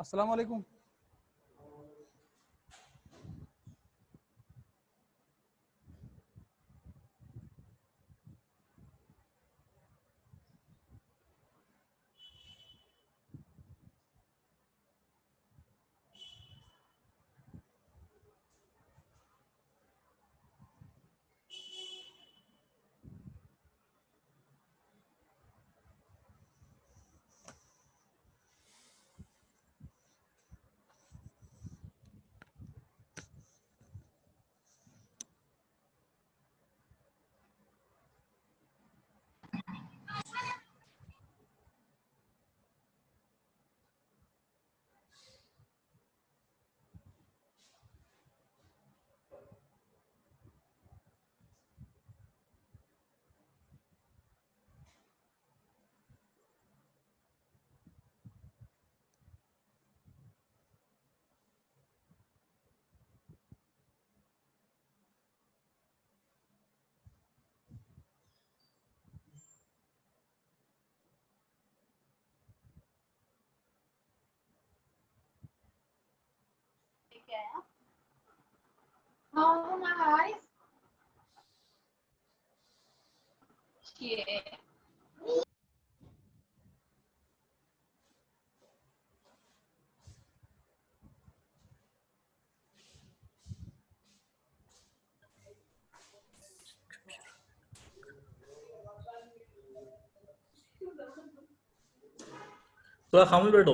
अस्सलाम वालेकुम। Não, mas que é. थोड़ा खामोश बैठो।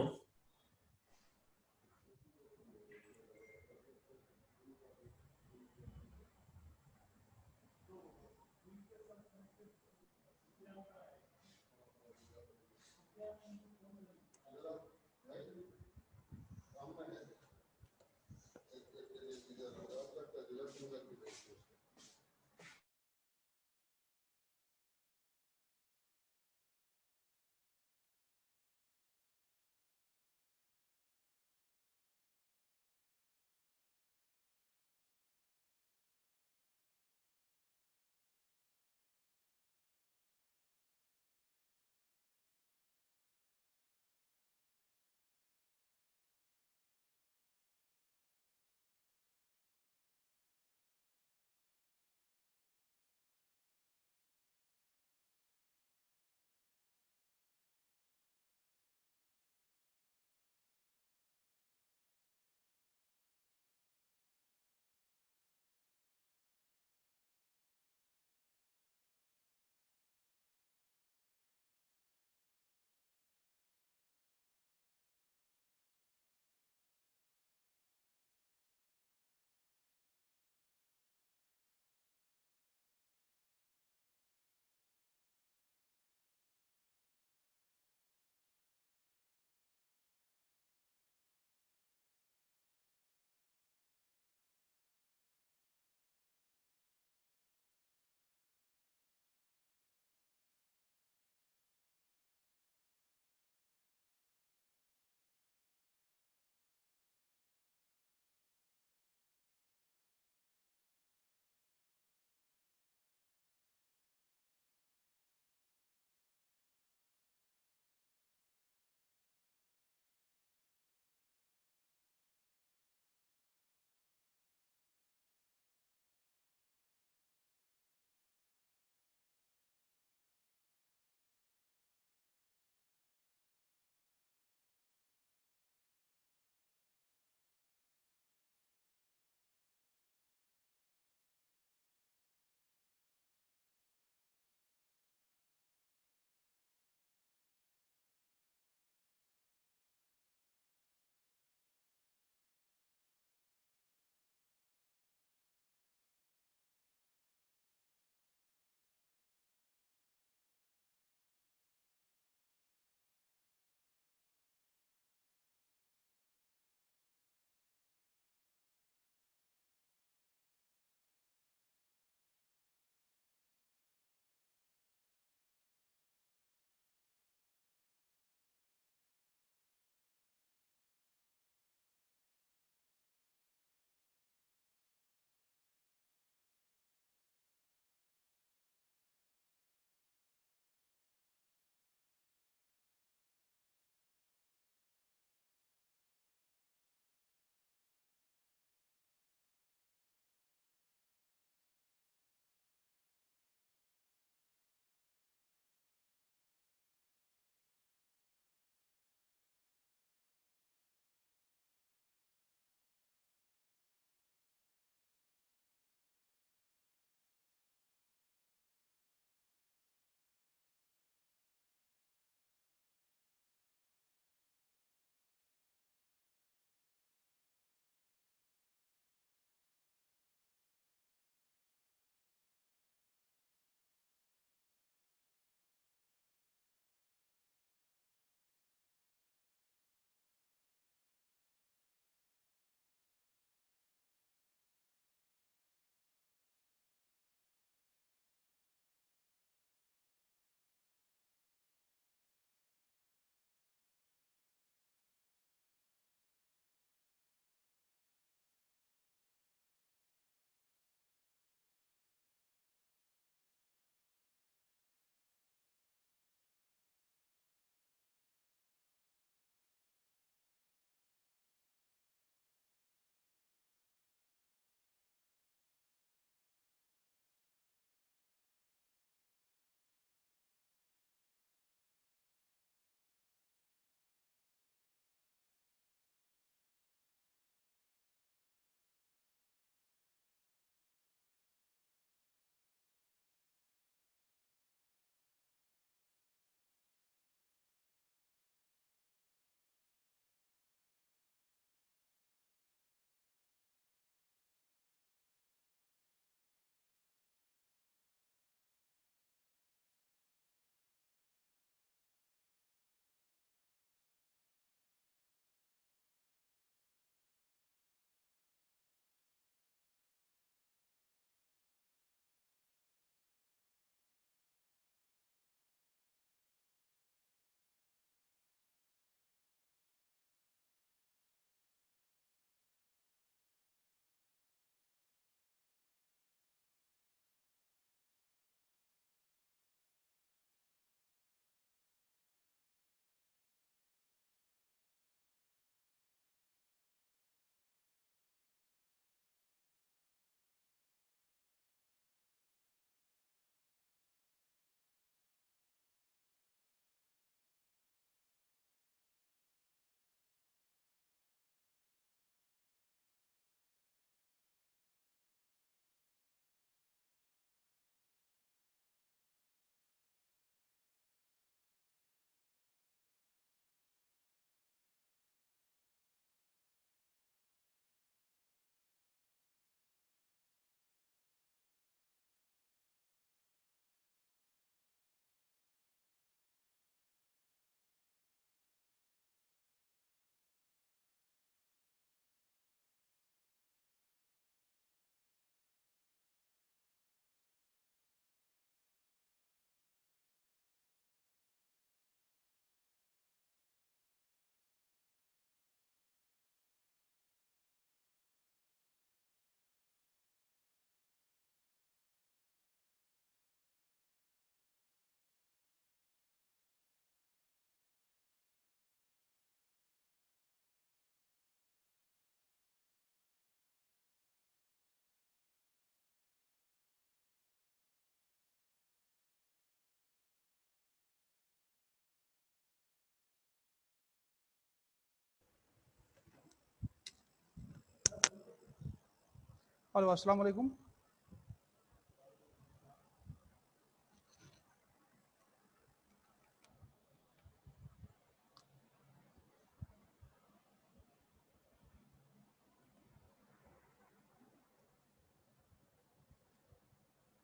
हेलो, अस्सलाम वालेकुम।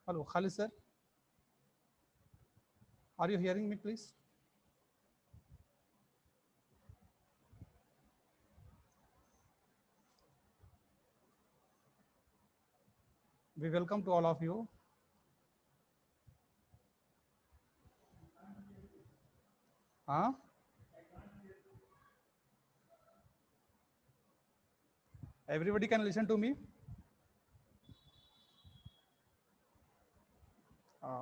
Hello Khalid sir, are you hearing me please? We welcome to all of you. Huh? Everybody can listen to me.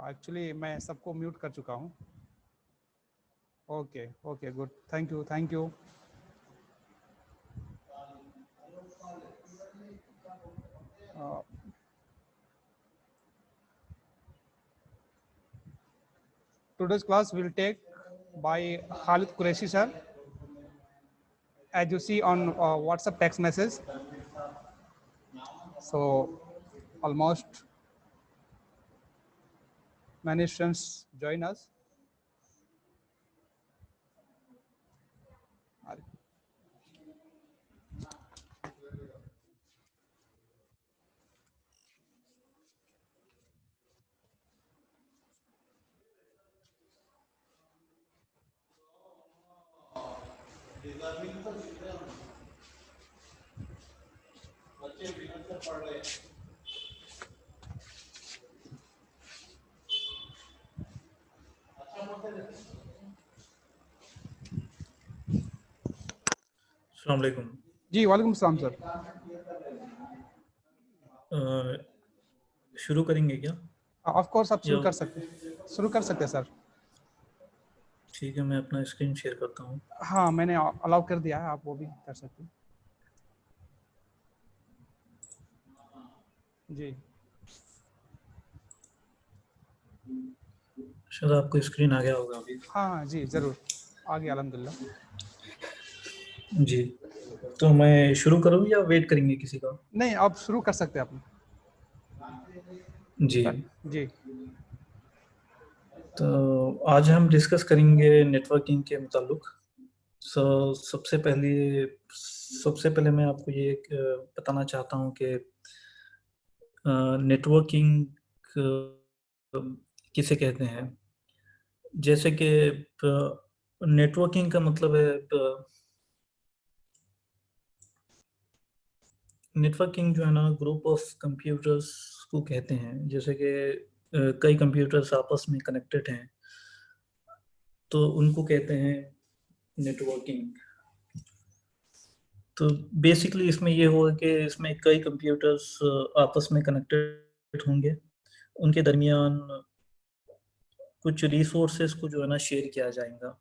Actually मैं सबको म्यूट कर चुका हूँ. Okay, okay, good. Thank you, thank you. Today's class will take by Khalid Qureshi sir. As you see on WhatsApp text message. So almost many students join us. अस्सलाम वालेकुम। जी वालेकुम सलाम sir. शुरू करेंगे क्या? ऑफ कोर्स आप शुरू कर सकते हैं सर। ठीक है, मैं अपना स्क्रीन शेयर करता हूँ। हाँ मैंने अलाउ कर दिया है, आप वो भी कर सकते हैं। जी शायद आपको स्क्रीन आ गया होगा अभी। हाँ जी जरूर आ गया अल्हम्दुलिल्लाह। जी तो मैं शुरू करूँ या वेट करेंगे किसी का? नहीं आप शुरू कर सकते हैं अपने। जी जी तो आज हम डिस्कस करेंगे नेटवर्किंग के मुताल्लिक। सबसे पहले मैं आपको ये बताना चाहता हूँ कि नेटवर्किंग किसे कहते हैं। जैसे कि नेटवर्किंग का मतलब है, नेटवर्किंग जो है ना, ग्रुप ऑफ कंप्यूटर्स को कहते हैं। जैसे कि कई कंप्यूटर्स आपस में कनेक्टेड हैं तो उनको कहते हैं नेटवर्किंग। तो बेसिकली इसमें ये होगा कि इसमें कई कंप्यूटर्स आपस में कनेक्टेड होंगे, उनके दरमियान कुछ रिसोर्सेस को जो है ना शेयर किया जाएगा।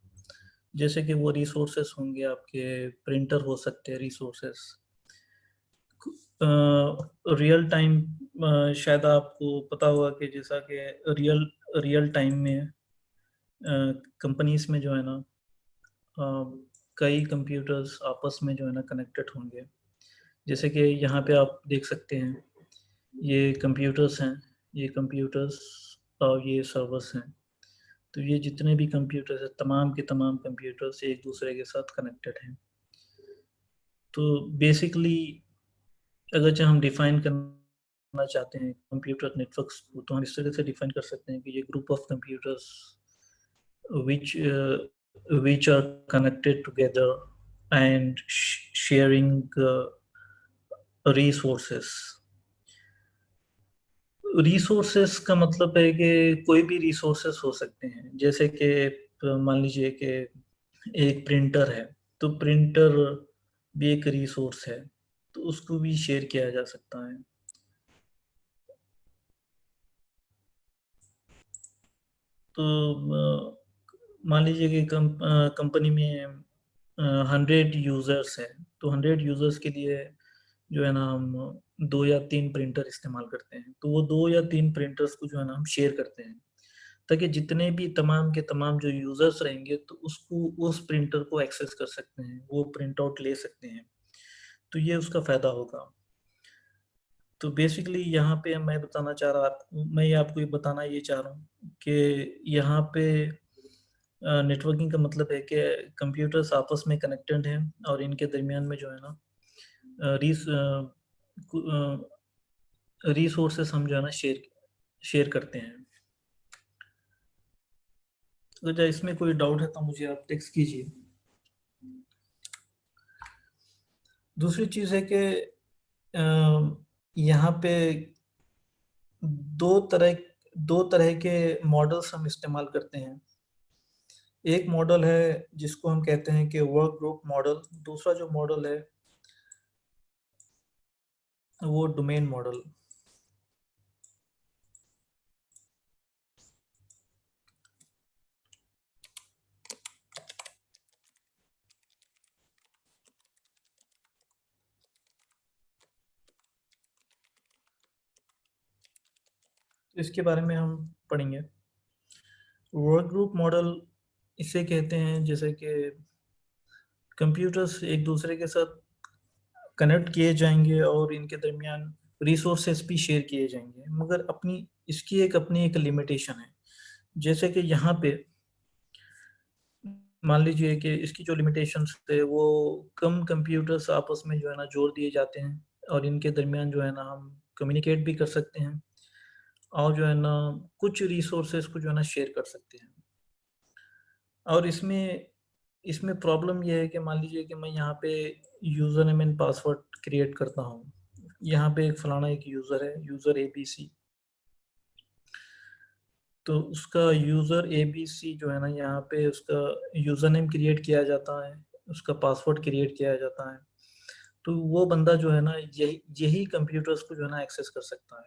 जैसे कि वो रिसोर्सेस होंगे, आपके प्रिंटर हो सकते हैं रिसोर्सेस, रियल टाइम। शायद आपको पता होगा कि जैसा कि रियल टाइम में कंपनीज में जो है ना कई कंप्यूटर्स आपस में जो है ना कनेक्टेड होंगे। जैसे कि यहाँ पे आप देख सकते हैं, ये कंप्यूटर्स हैं, ये कंप्यूटर्स और ये सर्वर्स हैं। तो ये जितने भी कंप्यूटर्स हैं, तमाम के तमाम कंप्यूटर्स एक दूसरे के साथ कनेक्टेड हैं। तो बेसिकली अगर हम डिफाइन करना चाहते हैं कंप्यूटर नेटवर्क्स को, तो हम इस तरह से डिफाइन कर सकते हैं कि ये group of computers which are connected together and sharing resources। Resources का मतलब है कि कोई भी रिसोर्सेस हो सकते हैं। जैसे कि मान लीजिए कि एक प्रिंटर है, तो प्रिंटर भी एक रिसोर्स है, तो उसको भी शेयर किया जा सकता है। तो मान लीजिए कि कंपनी में 100 यूज़र्स हैं, तो 100 यूज़र्स के लिए जो है ना हम 2 या 3 प्रिंटर इस्तेमाल करते हैं। तो वो 2 या 3 प्रिंटर्स को जो है ना हम शेयर करते हैं, ताकि जितने भी तमाम के तमाम जो यूज़र्स रहेंगे तो उसको उस प्रिंटर को एक्सेस कर सकते हैं, वो प्रिंट आउट ले सकते हैं। तो ये उसका फ़ायदा होगा। तो बेसिकली यहाँ पे मैं आपको ये बताना ये चाह रहा हूँ कि यहाँ पे नेटवर्किंग का मतलब है कि कंप्यूटर्स आपस में कनेक्टेड हैं और इनके दरमियान में जो है ना रिसोर्सेस हम जो है ना शेयर करते हैं। अगर इसमें कोई डाउट है तो मुझे आप टेक्स्ट कीजिए। दूसरी चीज़ है कि यहाँ पे दो तरह के मॉडल्स हम इस्तेमाल करते हैं। एक मॉडल है जिसको हम कहते हैं कि वर्क ग्रुप मॉडल, दूसरा जो मॉडल है वो डोमेन मॉडल। तो इसके बारे में हम पढ़ेंगे। वर्क ग्रुप मॉडल इसे कहते हैं जैसे कि कंप्यूटर्स एक दूसरे के साथ कनेक्ट किए जाएंगे और इनके दरमियान रिसोर्सेस भी शेयर किए जाएंगे, मगर इसकी अपनी एक लिमिटेशन है। जैसे कि यहाँ पे मान लीजिए कि इसकी जो लिमिटेशंस है वो कम कंप्यूटर्स आपस में जो है ना जोड़ दिए जाते हैं और इनके दरमियान जो है ना हम कम्युनिकेट भी कर सकते हैं और जो है ना कुछ रिसोर्सेज को जो है ना शेयर कर सकते हैं। और इसमें प्रॉब्लम ये है कि मान लीजिए कि मैं यहाँ पे user name and password create करता हूँ। यहाँ पे फलाना एक यूज़र है, यूज़र ABC। तो उसका यूज़र ABC जो है ना यहाँ पे उसका यूज़र नेम क्रिएट किया जाता है, उसका पासवर्ड क्रिएट किया जाता है। तो वो बंदा जो है ना यही कंप्यूटर्स को जो है ना एक्सेस कर सकता है।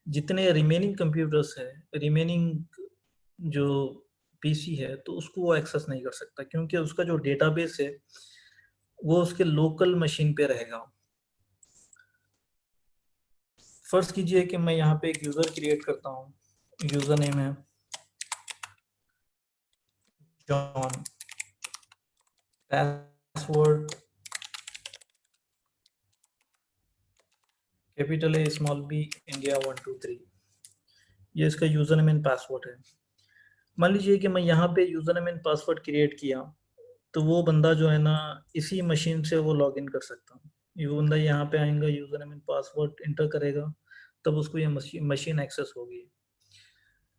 जितने रिमेनिंग कंप्यूटर्स है, रिमेनिंग जो PC है, तो उसको वो एक्सेस नहीं कर सकता क्योंकि उसका जो डेटाबेस है वो उसके लोकल मशीन पे रहेगा। फर्ज कीजिए कि मैं यहाँ पे एक यूज़र क्रिएट करता हूँ, यूज़र नेम है John, password capital A small b India 1 2 3। ये इसका यूज़र नेम एंड पासवर्ड है। मान लीजिए कि मैं यहाँ पे user name and password create किया, तो वो बंदा जो है ना इसी मशीन से वो लॉग इन कर सकता है। ये बंदा यहाँ पे आएगा, user name and password inter करेगा, तब उसको ये मशीन एक्सेस होगी।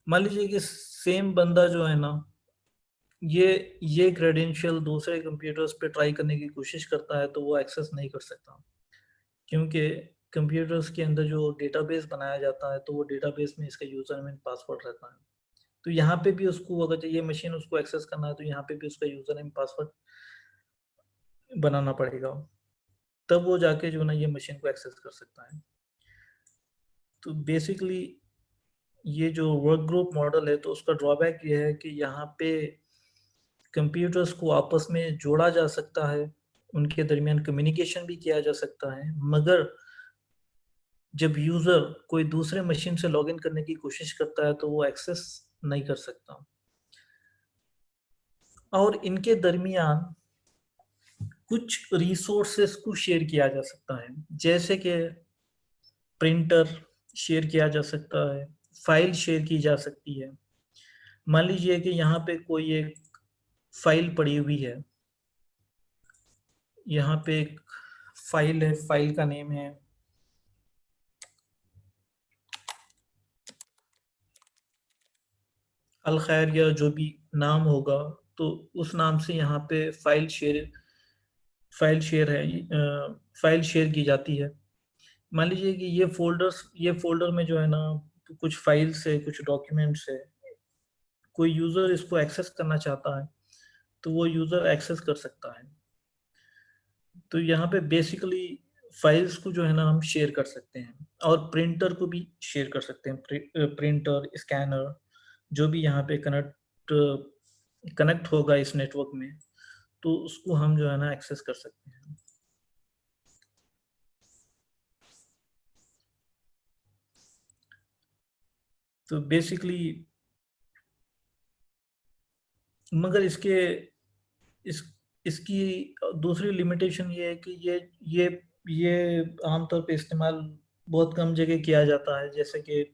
मान लीजिए कि सेम बंदा जो है ना ये क्रेडेंशियल दूसरे कंप्यूटर्स पे ट्राई करने की कोशिश करता है, तो वो एक्सेस नहीं कर सकता क्योंकि कंप्यूटर्स के अंदर जो डेटाबेस बनाया जाता है तो वो डेटाबेस में इसका यूज़र नेम एंड पासवर्ड रहता है। तो यहाँ पे भी उसको अगर ये मशीन उसको एक्सेस करना है तो यहाँ पे भी उसका यूज़र नेम पासवर्ड बनाना पड़ेगा, तब वो जाके जो ना ये मशीन को एक्सेस कर सकता है। तो बेसिकली ये जो वर्क ग्रुप मॉडल है तो उसका ड्रॉबैक ये है कि यहाँ पे कंप्यूटर्स को आपस में जोड़ा जा सकता है, उनके दरमियान कम्युनिकेशन भी किया जा सकता है, मगर जब यूज़र कोई दूसरे मशीन से लॉगिन करने की कोशिश करता है तो वो एक्सेस नहीं कर सकता। और इनके दरमियान कुछ रिसोर्सेस को शेयर किया जा सकता है, जैसे कि प्रिंटर शेयर किया जा सकता है, फाइल शेयर की जा सकती है। मान लीजिए कि यहाँ पे कोई एक फाइल पड़ी हुई है, यहाँ पे एक फाइल है, फाइल का नेम है अल खैर या जो भी नाम होगा, तो उस नाम से यहाँ पे फाइल शेयर है, फाइल शेयर की जाती है। मान लीजिए कि ये फोल्डर में जो है ना कुछ फाइल्स है, कुछ डॉक्यूमेंट्स है, कोई यूज़र इसको एक्सेस करना चाहता है तो वो यूज़र एक्सेस कर सकता है। तो यहाँ पे बेसिकली फाइल्स को जो है ना हम शेयर कर सकते हैं और प्रिंटर को भी शेयर कर सकते हैं। प्रिंटर, स्कैनर, जो भी यहाँ पे कनेक्ट होगा इस नेटवर्क में, तो उसको हम जो है ना एक्सेस कर सकते हैं। तो बेसिकली मगर इस इसकी दूसरी लिमिटेशन ये है कि ये आमतौर पे इस्तेमाल बहुत कम जगह किया जाता है। जैसे कि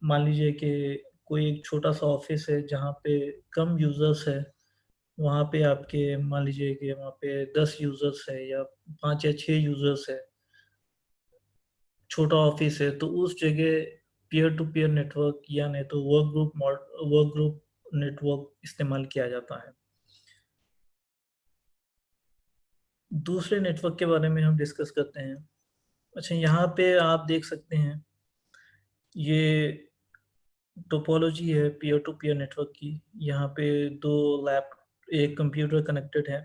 मान लीजिए कि कोई एक छोटा सा ऑफिस है जहाँ पे कम यूजर्स है, वहाँ पे आपके मान लीजिए कि वहाँ पे 10 यूजर्स है या 5 या 6 यूजर्स है, छोटा ऑफिस है, तो उस जगह पीयर टू पीयर नेटवर्क या नहीं तो वर्क ग्रुप नेटवर्क इस्तेमाल किया जाता है। दूसरे नेटवर्क के बारे में हम डिस्कस करते हैं। अच्छा, यहाँ पे आप देख सकते हैं ये टोपोलॉजी है पीयर टू पीयर नेटवर्क की। यहाँ पे दो लैप एक कंप्यूटर कनेक्टेड है,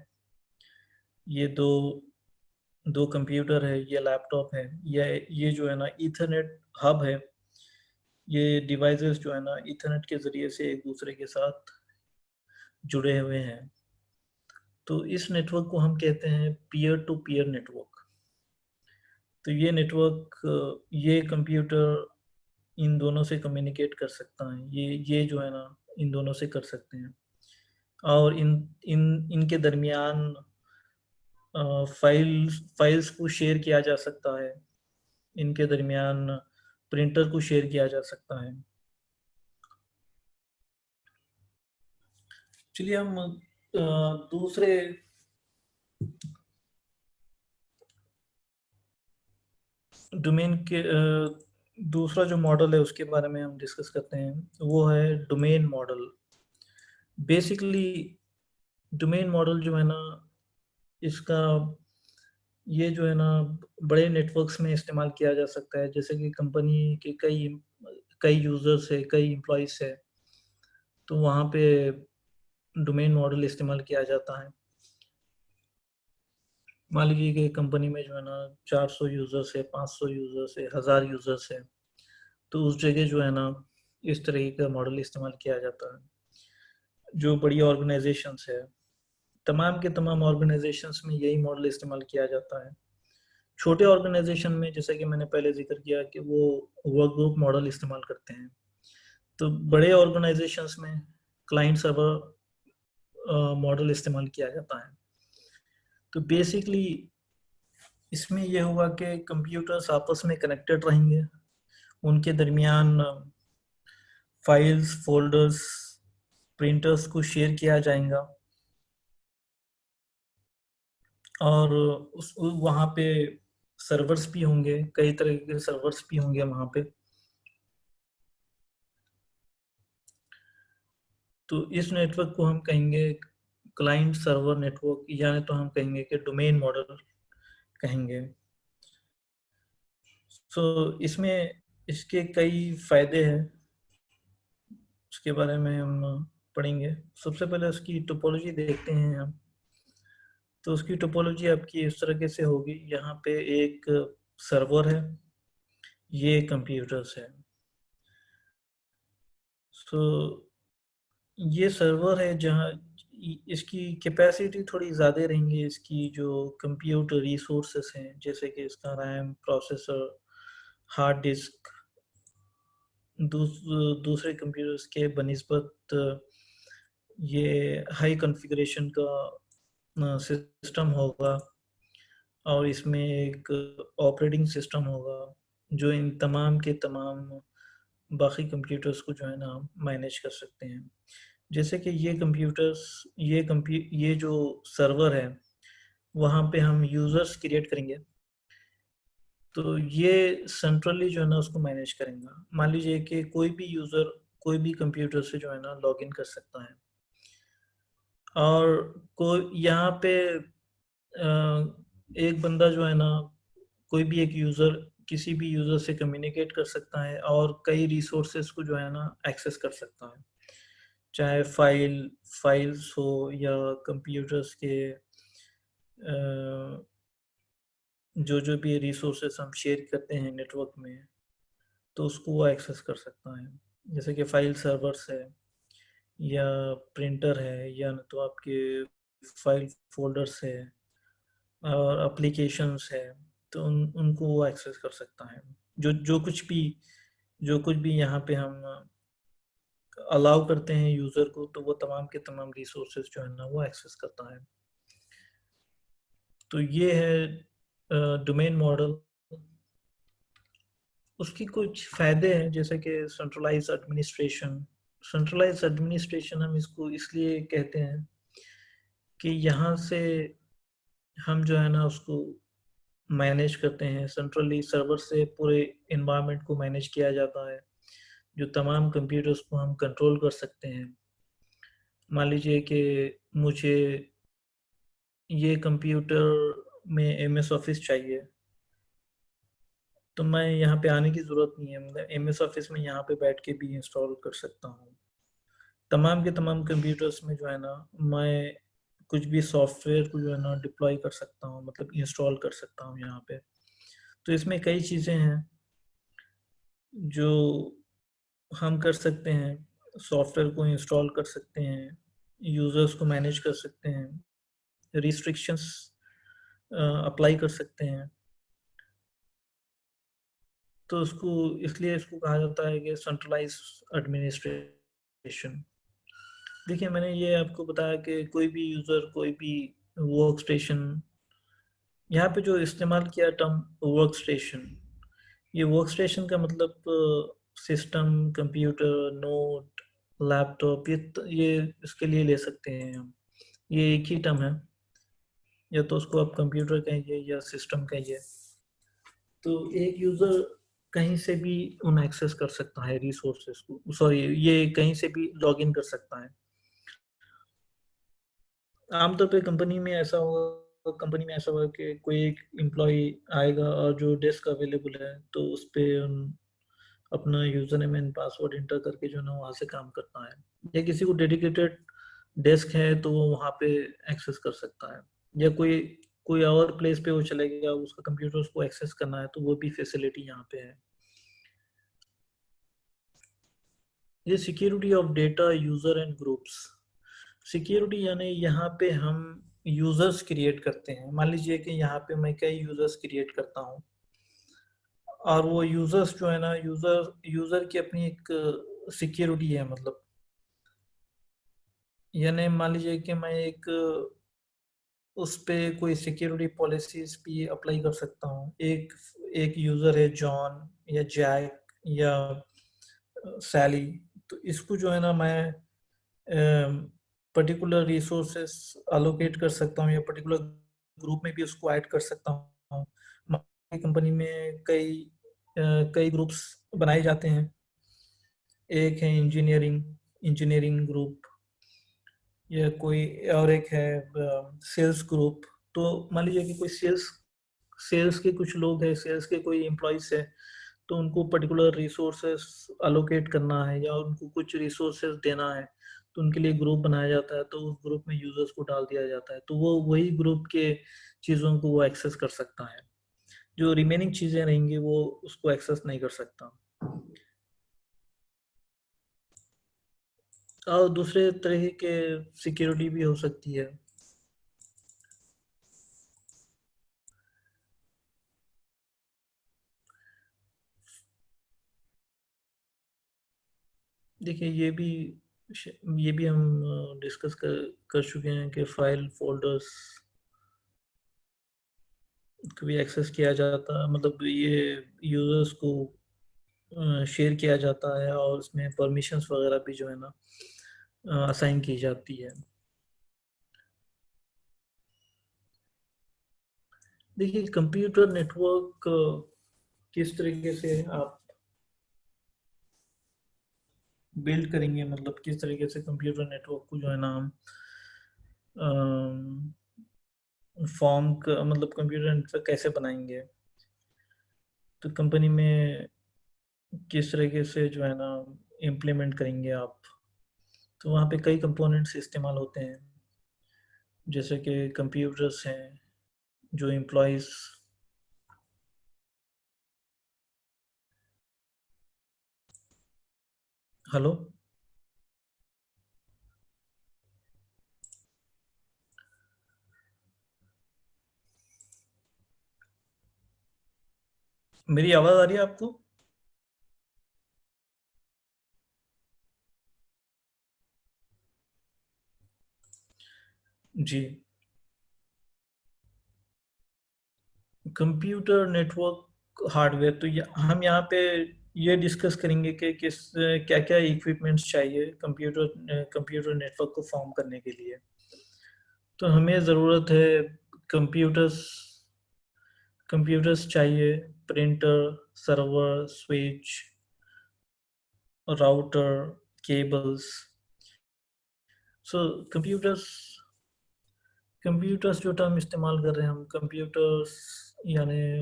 ये दो कंप्यूटर है, ये लैपटॉप है, ये जो है ना ईथरनेट हब है। ये डिवाइसेस जो है ना ईथरनेट के ज़रिए से एक दूसरे के साथ जुड़े हुए हैं। तो इस नेटवर्क को हम कहते हैं पीयर टू पीयर नेटवर्क। तो ये नेटवर्क, ये कंप्यूटर इन दोनों से कम्युनिकेट कर सकता है, ये जो है ना इन दोनों से कर सकते हैं। और इन इन इनके दरमियान फाइल्स को शेयर किया जा सकता है, इनके दरमियान प्रिंटर को शेयर किया जा सकता है। चलिए हम दूसरे डोमेन के दूसरा जो मॉडल है उसके बारे में हम डिस्कस करते हैं, वो है domain model. Basically domain model जो है ना, इसका ये जो है ना बड़े नेटवर्क्स में इस्तेमाल किया जा सकता है। जैसे कि कंपनी के कई कई यूजर्स है, कई एम्प्लॉयज़ है, तो वहाँ पे डोमेन मॉडल इस्तेमाल किया जाता है। मान लीजिए कि कंपनी में जो है ना 400 यूजर्स है, 500 यूजर्स है, 1000 यूजर्स है, तो उस जगह जो है ना इस तरह का मॉडल इस्तेमाल किया जाता है। जो बड़ी ऑर्गेनाइजेशंस है, तमाम के तमाम ऑर्गेनाइजेशंस में यही मॉडल इस्तेमाल किया जाता है। छोटे ऑर्गेनाइजेशन में जैसे कि मैंने पहले जिक्र किया कि वो वर्क ग्रुप मॉडल इस्तेमाल करते हैं। तो बड़े ऑर्गेनाइजेशंस में क्लाइंट सर्वर मॉडल इस्तेमाल किया जाता है। तो बेसिकली इसमें यह होगा कि कंप्यूटर्स आपस में कनेक्टेड रहेंगे, उनके दरमियान फाइल्स, फोल्डर्स, प्रिंटर्स को शेयर किया जाएगा, और वहाँ पे सर्वर्स भी होंगे, कई तरह के सर्वर्स भी होंगे वहाँ पे। तो इस नेटवर्क को हम कहेंगे क्लाइंट सर्वर नेटवर्क, या तो हम कहेंगे कि डोमेन मॉडल कहेंगे। सो इसमें इसके कई फायदे हैं, उसके बारे में हम पढ़ेंगे। सबसे पहले उसकी टोपोलॉजी देखते हैं हम। तो उसकी टोपोलॉजी आपकी इस तरह से होगी, यहाँ पे एक सर्वर है, ये कंप्यूटर्स है। सो ये सर्वर है जहाँ इसकी कैपेसिटी थोड़ी ज़्यादा रहेंगी, इसकी जो कंप्यूटर रिसोर्सेस हैं, जैसे कि इसका रैम, प्रोसेसर, हार्ड डिस्क, दूसरे कंप्यूटर्स के बनिस्बत ये हाई कॉन्फ़िगरेशन का सिस्टम होगा, और इसमें एक ऑपरेटिंग सिस्टम होगा जो इन तमाम के तमाम बाकी कंप्यूटर्स को जो है ना मैनेज कर सकते हैं। जैसे कि ये कंप्यूटर्स, ये जो सर्वर है, वहाँ पे हम यूज़र्स क्रिएट करेंगे, तो ये सेंट्रली जो है ना उसको मैनेज करेंगे। मान लीजिए कि कोई भी यूज़र कोई भी कंप्यूटर से जो है ना लॉगिन कर सकता है, और कोई यहाँ पे एक बंदा जो है ना, कोई भी एक यूज़र किसी भी यूज़र से कम्युनिकेट कर सकता है और कई रिसोर्सेज को जो है ना एक्सेस कर सकता है, चाहे फाइल्स हो या कंप्यूटर्स के जो भी रिसोर्सेस हम शेयर करते हैं नेटवर्क में, तो उसको वो एक्सेस कर सकता है। जैसे कि फाइल सर्वर्स है, या प्रिंटर है, या तो आपके फाइल फोल्डर्स है और एप्लीकेशंस है, तो उनको वो एक्सेस कर सकता है। जो कुछ भी यहाँ पे हम अलाउ करते हैं यूज़र को, तो वो तमाम के तमाम रिसोर्सेज जो है ना वो एक्सेस करता है। तो ये है डोमेन मॉडल। उसकी कुछ फायदे हैं, जैसे कि सेंट्रलाइज एडमिनिस्ट्रेशन। सेंट्रलाइज एडमिनिस्ट्रेशन हम इसको इसलिए कहते हैं कि यहाँ से हम जो है ना उसको मैनेज करते हैं, सेंट्रली सर्वर से पूरे इन्वायरमेंट को मैनेज किया जाता है, जो तमाम कंप्यूटर्स को हम कंट्रोल कर सकते हैं। मान लीजिए कि मुझे ये कंप्यूटर में एमएस ऑफिस चाहिए, तो मैं यहाँ पे आने की ज़रूरत नहीं है, मतलब एमएस ऑफिस में यहाँ पे बैठ के भी इंस्टॉल कर सकता हूँ। तमाम के तमाम कंप्यूटर्स में जो है ना मैं कुछ भी सॉफ्टवेयर को जो है ना डिप्लॉय कर सकता हूँ, मतलब इंस्टॉल कर सकता हूँ यहाँ पे। तो इसमें कई चीज़ें हैं जो हम कर सकते हैं, सॉफ्टवेयर को इंस्टॉल कर सकते हैं, यूज़र्स को मैनेज कर सकते हैं, रिस्ट्रिक्शंस अप्लाई कर सकते हैं। तो उसको इसलिए इसको कहा जाता है कि सेंट्रलाइज एडमिनिस्ट्रेशन। देखिए, मैंने ये आपको बताया कि कोई भी यूज़र, कोई भी वर्क स्टेशन, यहाँ पे जो इस्तेमाल किया टर्म वर्क स्टेशन, ये वर्क स्टेशन का मतलब सिस्टम, कंप्यूटर, नोट, लैपटॉप, ये इसके लिए ले सकते हैं हम। ये एक ही टर्म है, या तो उसको आप कंप्यूटर कहिए या सिस्टम कहिए। तो एक यूज़र कहीं से भी उन एक्सेस कर सकता है रिसोर्सेज को, सॉरी, ये कहीं से भी लॉगिन कर सकता है। आमतौर पे कंपनी में ऐसा होगा कि कोई एक एम्प्लॉय आएगा और जो डेस्क अवेलेबल है तो उस पे अपना user name and password inter करके जो है ना वहाँ से काम करता है, या किसी को डेडिकेटेड डेस्क है तो वो वहाँ पे एक्सेस कर सकता है, या कोई कोई और प्लेस पे वो चलेगा, उसका कंप्यूटर उसको एक्सेस करना है तो वो भी फैसिलिटी यहाँ पे है। ये security of data, user and groups. Security यानी यहाँ पे हम यूजर्स क्रिएट करते हैं। मान लीजिए कि यहाँ पे मैं कई यूजर्स क्रिएट करता हूँ, और वो यूजर्स जो है ना, यूजर की अपनी एक सिक्योरिटी है, मतलब यानी मान लीजिए कि मैं एक उस पे कोई सिक्योरिटी पॉलिसीज भी अप्लाई कर सकता हूँ। एक एक यूजर है जॉन या जैक या सैली, तो इसको जो है ना मैं पर्टिकुलर रिसोर्सेस अलोकेट कर सकता हूँ, या पर्टिकुलर ग्रुप में भी उसको ऐड कर सकता हूँ। हमारी कंपनी में कई ग्रुप्स बनाए जाते हैं। एक है इंजीनियरिंग ग्रुप, या कोई और एक है सेल्स ग्रुप। तो मान लीजिए कि कोई सेल्स के कुछ लोग हैं, सेल्स के कोई एम्प्लॉयज है, तो उनको पर्टिकुलर रिसोर्सेस अलोकेट करना है या उनको कुछ रिसोर्सेस देना है, तो उनके लिए ग्रुप बनाया जाता है। तो उस ग्रुप में यूजर्स को डाल दिया जाता है, तो वो वही ग्रुप के चीज़ों को वो एक्सेस कर सकता है। जो रिमेनिंग चीज़ें रहेंगी वो उसको एक्सेस नहीं कर सकता। और दूसरे तरह के सिक्योरिटी भी हो सकती है। देखिए, ये भी हम डिस्कस कर चुके हैं कि फाइल फोल्डर्स को भी एक्सेस किया जाता है, मतलब ये यूजर्स को शेयर किया जाता है, और उसमें परमिशंस वगैरह भी जो है ना असाइन की जाती है। देखिए, कंप्यूटर नेटवर्क किस तरीके से आप बिल्ड करेंगे, मतलब किस तरीके से कंप्यूटर नेटवर्क को जो है ना हम फॉर्म का, मतलब कंप्यूटर नेटवर्क कैसे बनाएंगे। तो कंपनी में किस तरीके से जो है ना इम्प्लीमेंट करेंगे आप। तो वहाँ पे कई कंपोनेंट्स इस्तेमाल होते हैं, जैसे कि कंप्यूटर्स हैं जो एम्प्लॉयज़। हेलो, मेरी आवाज़ आ रही है आपको? जी। Computer network hardware. तो हम यहाँ पे ये डिस्कस करेंगे कि किस क्या क्या इक्विपमेंट्स चाहिए कंप्यूटर नेटवर्क को फॉर्म करने के लिए। तो हमें ज़रूरत है कंप्यूटर्स कंप्यूटर्स चाहिए, printer, server, switch, router, cables. So computers computers जो टर्म इस्तेमाल कर रहे हैं हम, कंप्यूटर्स यानी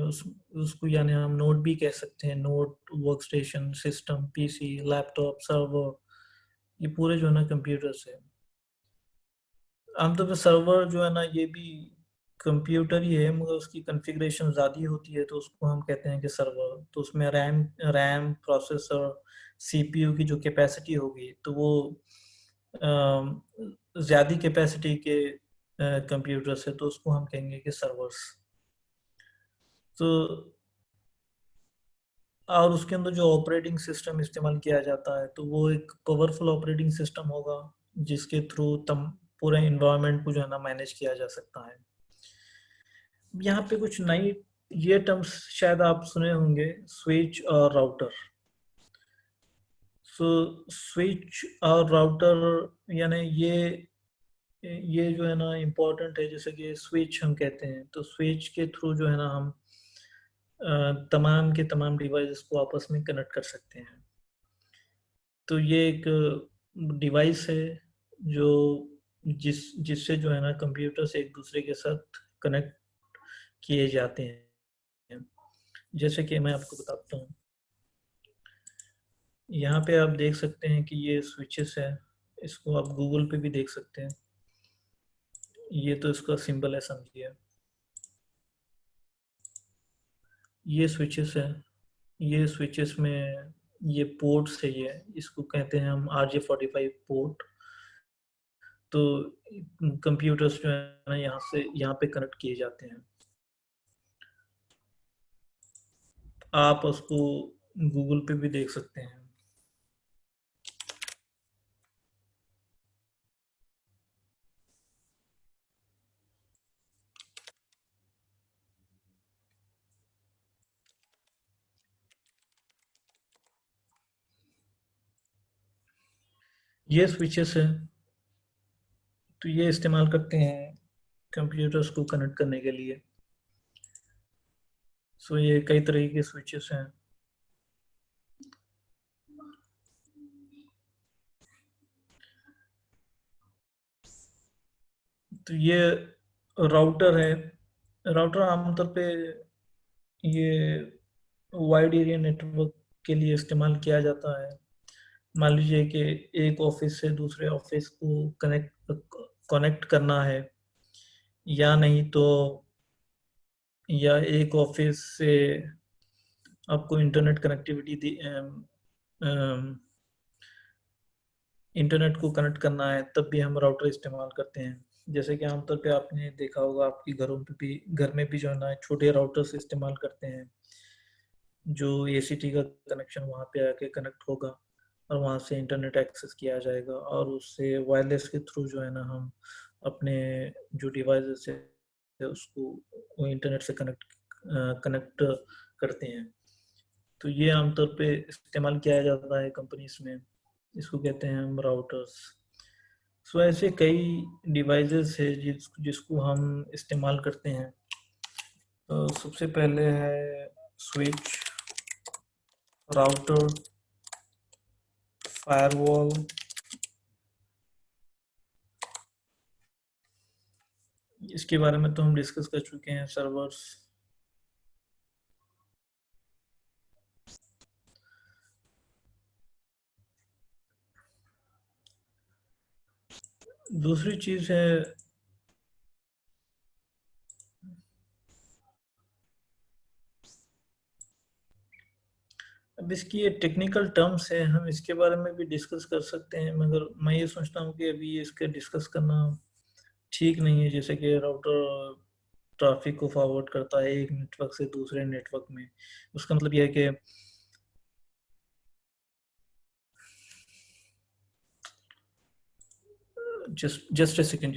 उसको यानी हम नोड भी कह सकते हैं। Node, work station, system, PC, laptop, server, ये पूरे जो है ना कंप्यूटर्स है। आमतौर पर सर्वर जो है ना ये भी कंप्यूटर ही है, मगर उसकी कॉन्फ़िगरेशन ज़्यादा होती है, तो उसको हम कहते हैं कि सर्वर। तो उसमें रैम प्रोसेसर, सीपीयू की जो कैपेसिटी होगी तो वो ज़्यादा कैपेसिटी के कंप्यूटर्स है, तो उसको हम कहेंगे कि सर्वर्स। तो और उसके अंदर जो ऑपरेटिंग सिस्टम इस्तेमाल किया जाता है तो वो एक पावरफुल ऑपरेटिंग सिस्टम होगा जिसके थ्रू पूरे इन्वायरमेंट को जो है ना मैनेज किया जा सकता है। यहाँ पे कुछ नई ये टर्म्स शायद आप सुने होंगे, स्विच और राउटर। सो स्विच और राउटर यानी ये जो है ना इम्पोर्टेंट है। जैसे कि स्विच हम कहते हैं, तो स्विच के थ्रू जो है ना हम तमाम के तमाम डिवाइसेस को आपस में कनेक्ट कर सकते हैं। तो ये एक डिवाइस है जो जिससे जो है ना कंप्यूटर्स एक दूसरे के साथ कनेक्ट किए जाते हैं। जैसे कि मैं आपको बताता हूँ, यहाँ पे आप देख सकते हैं कि ये स्विचेस है। इसको आप गूगल पे भी देख सकते हैं। ये तो इसका सिंबल है, समझिए। ये स्विचेस है। ये स्विचेस में ये पोर्ट्स है, ये इसको कहते हैं हम RJ45 पोर्ट। तो कंप्यूटर्स जो है ना यहाँ पे कनेक्ट किए जाते हैं। आप उसको गूगल पे भी देख सकते हैं। ये स्विचेस है, तो ये इस्तेमाल करते हैं कंप्यूटर्स को कनेक्ट करने के लिए। सो ये कई तरह के स्विचेस हैं। तो ये राउटर है। राउटर आमतौर पे ये वाइड एरिया नेटवर्क के लिए इस्तेमाल किया जाता है। मान लीजिए कि एक ऑफिस से दूसरे ऑफिस को कनेक्ट करना है, या नहीं तो या एक ऑफिस से आपको इंटरनेट को कनेक्ट करना है, तब भी हम राउटर इस्तेमाल करते हैं। जैसे कि आमतौर पे आपने देखा होगा, आपकी घर में भी जो है ना छोटे राउटर्स इस्तेमाल करते हैं, जो ACT का कनेक्शन वहाँ पे आके कनेक्ट होगा और वहाँ से इंटरनेट एक्सेस किया जाएगा, और उससे वायरलेस के थ्रू जो है ना हम अपने जो डिवाइस है उसको वो इंटरनेट से कनेक्ट करते हैं। तो ये आमतौर पे इस्तेमाल किया जाता है कंपनीज में, इसको कहते हैं हम राउटर्स। सो ऐसे कई डिवाइसेस है जिसको हम इस्तेमाल करते हैं। तो सबसे पहले है स्विच, राउटर, फायरवॉल, इसके बारे में तो हम डिस्कस कर चुके हैं। सर्वर्स, दूसरी चीज है अब इसकी ये टेक्निकल टर्म्स है, हम इसके बारे में भी डिस्कस कर सकते हैं, मगर मैं ये सोचता हूँ कि अभी इसका डिस्कस करना ठीक नहीं है। जैसे कि राउटर ट्रैफिक को फॉरवर्ड करता है एक नेटवर्क से दूसरे नेटवर्क में। उसका मतलब यह है कि just a second.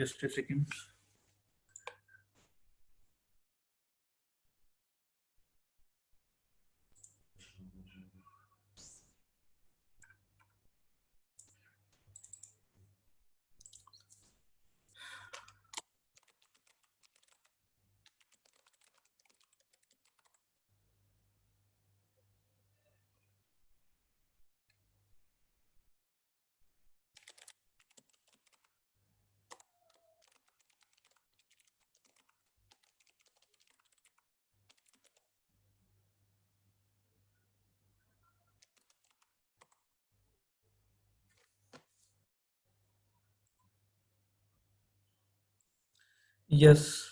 Yes,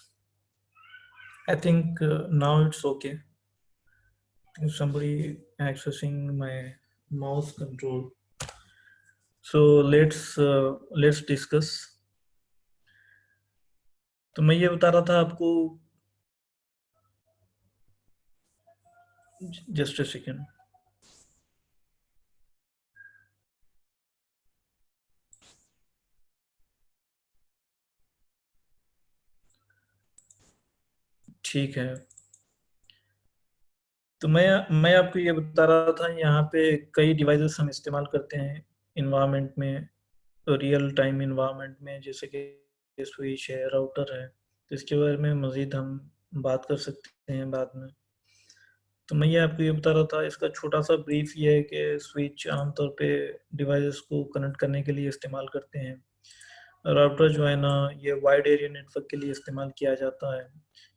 I think now it's okay. Somebody accessing my mouse control. So let's discuss. तो मैं ये बता रहा था आपको, जस्ट अ सेकेंड. ठीक है, तो मैं आपको ये बता रहा था, यहाँ पे कई डिवाइसेस हम इस्तेमाल करते हैं इन्वायरमेंट में, रियल टाइम इन्वायरमेंट में, जैसे कि स्विच है, राउटर है. तो इसके बारे में मज़ीद हम बात कर सकते हैं बाद में. तो मैं ये आपको ये बता रहा था, इसका छोटा सा ब्रीफ ये है कि स्विच आमतौर पे डिवाइसेस को कनेक्ट करने के लिए इस्तेमाल करते हैं. राउटर जो है ना, ये वाइड एरिया नेटवर्क के लिए इस्तेमाल किया जाता है,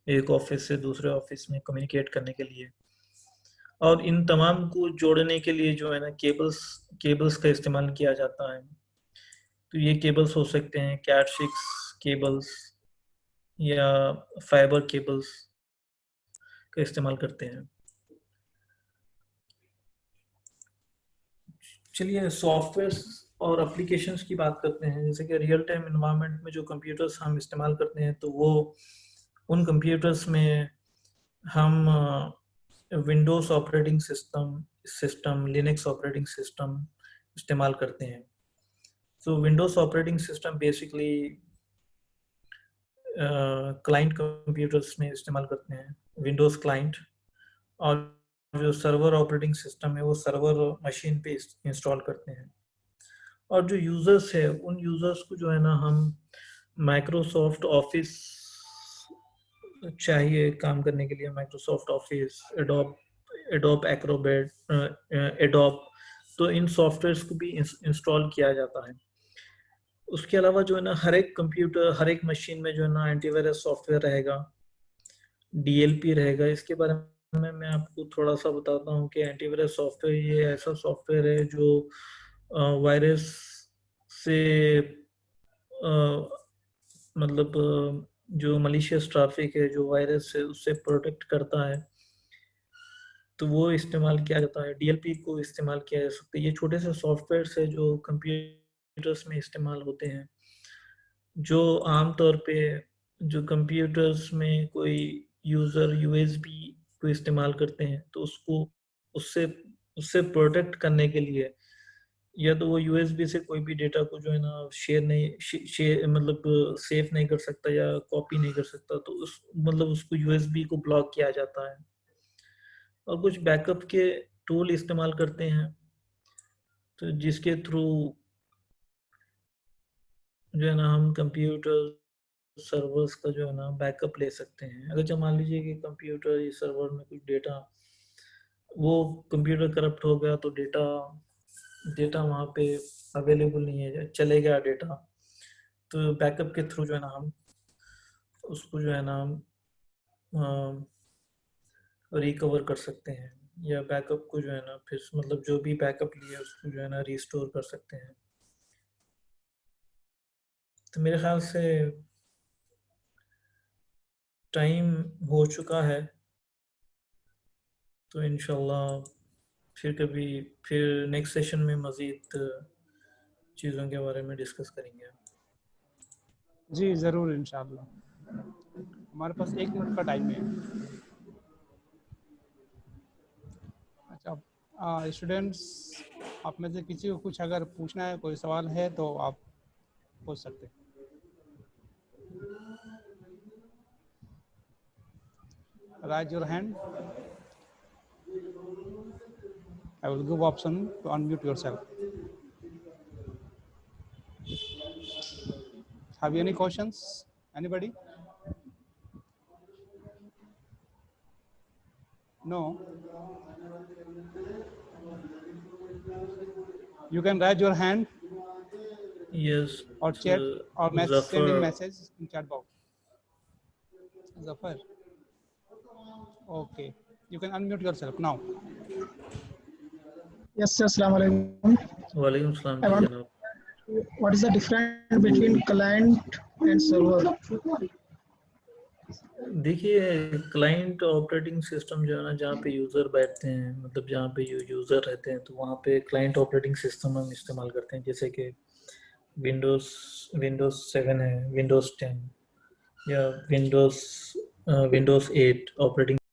एक ऑफिस से दूसरे ऑफिस में कम्युनिकेट करने के लिए. और इन तमाम को जोड़ने के लिए जो है ना, केबल्स का इस्तेमाल किया जाता है. तो ये केबल्स हो सकते हैं Cat6 केबल्स या फाइबर केबल्स का इस्तेमाल करते हैं. चलिए सॉफ्टवेयर और एप्लीकेशंस की बात करते हैं. जैसे कि रियल टाइम इन्वायरमेंट में जो कंप्यूटर्स हम इस्तेमाल करते हैं, तो वो उन कंप्यूटर्स में हम Windows operating system, Linux operating system इस्तेमाल करते हैं. तो Windows operating system basically client computers में इस्तेमाल करते हैं, विंडोज क्लाइंट. और जो सर्वर ऑपरेटिंग सिस्टम है वो सर्वर मशीन पे इंस्टॉल करते हैं. और जो यूजर्स है, उन यूजर्स को जो है ना, हम माइक्रोसॉफ्ट ऑफिस चाहिए काम करने के लिए, Microsoft office, adobe Acrobat, adobe, तो इन सॉफ्टवेयर्स को भी इंस्टॉल किया जाता है. उसके अलावा जो है ना, हर एक कंप्यूटर, हर एक मशीन में जो है ना, एंटीवायरस सॉफ्टवेयर रहेगा, DLP रहेगा. इसके बारे में मैं आपको थोड़ा सा बताता हूँ कि एंटीवायरस सॉफ्टवेयर ये ऐसा सॉफ्टवेयर है जो वायरस से मतलब जो मलिशियस ट्रैफिक है, जो वायरस है, उससे प्रोटेक्ट करता है. तो वो इस्तेमाल किया जाता है, DLP को इस्तेमाल किया जा सकता है. ये छोटे से सॉफ्टवेयर्स है जो कंप्यूटर्स में इस्तेमाल होते हैं, जो आमतौर पे जो कंप्यूटर्स में कोई यूज़र USB को इस्तेमाल करते हैं, तो उसको उससे उससे प्रोटेक्ट करने के लिए, या तो वो USB से कोई भी डेटा को जो है ना शेयर मतलब सेव नहीं कर सकता या कॉपी नहीं कर सकता, तो उसको USB को ब्लॉक किया जाता है. और कुछ बैकअप के टूल इस्तेमाल करते हैं, तो जिसके थ्रू जो है ना, हम कंप्यूटर सर्वर्स का जो है ना बैकअप ले सकते हैं. अगर जब मान लीजिए कि कंप्यूटर या सर्वर में कुछ डेटा, वो कंप्यूटर करप्ट हो गया, तो डेटा वहाँ पे अवेलेबल नहीं है, चले गया डेटा, तो बैकअप के थ्रू जो है ना, हम उसको जो है ना रिकवर कर सकते हैं, या बैकअप को जो है ना, फिर मतलब जो भी बैकअप लिया उसको जो है ना रिस्टोर कर सकते हैं. तो मेरे ख्याल से टाइम हो चुका है, तो इंशाल्लाह फिर नेक्स्ट सेशन में मज़ीद चीज़ों के बारे में डिस्कस करेंगे. जी ज़रूर इंशाल्लाह. हमारे पास 1 मिनट का टाइम है. अच्छा स्टूडेंट्स, आप में से किसी को कुछ अगर पूछना है, कोई सवाल है, तो आप पूछ सकते हैं. Raise your hand. I will give option to unmute yourself. Have you any questions? Anybody? No. You can raise your hand Yes. or chat or send in message in chat box. Zafar. Okay. You can unmute yourself now. Yes, assalamu alaikum. वालेकुम सलाम जी जनाब. What is the difference between client and server? देखिए, client operating system जो है ना, जहाँ पे user बैठते हैं, मतलब जहाँ पे यूज़र रहते हैं, तो वहाँ पे क्लाइंट ऑपरेटिंग सिस्टम हम इस्तेमाल करते हैं, जैसे कि विंडोज़ विंडोज़ 7 है, विंडोज़ 10 या विंडोज़ 8 ऑपरेटिंग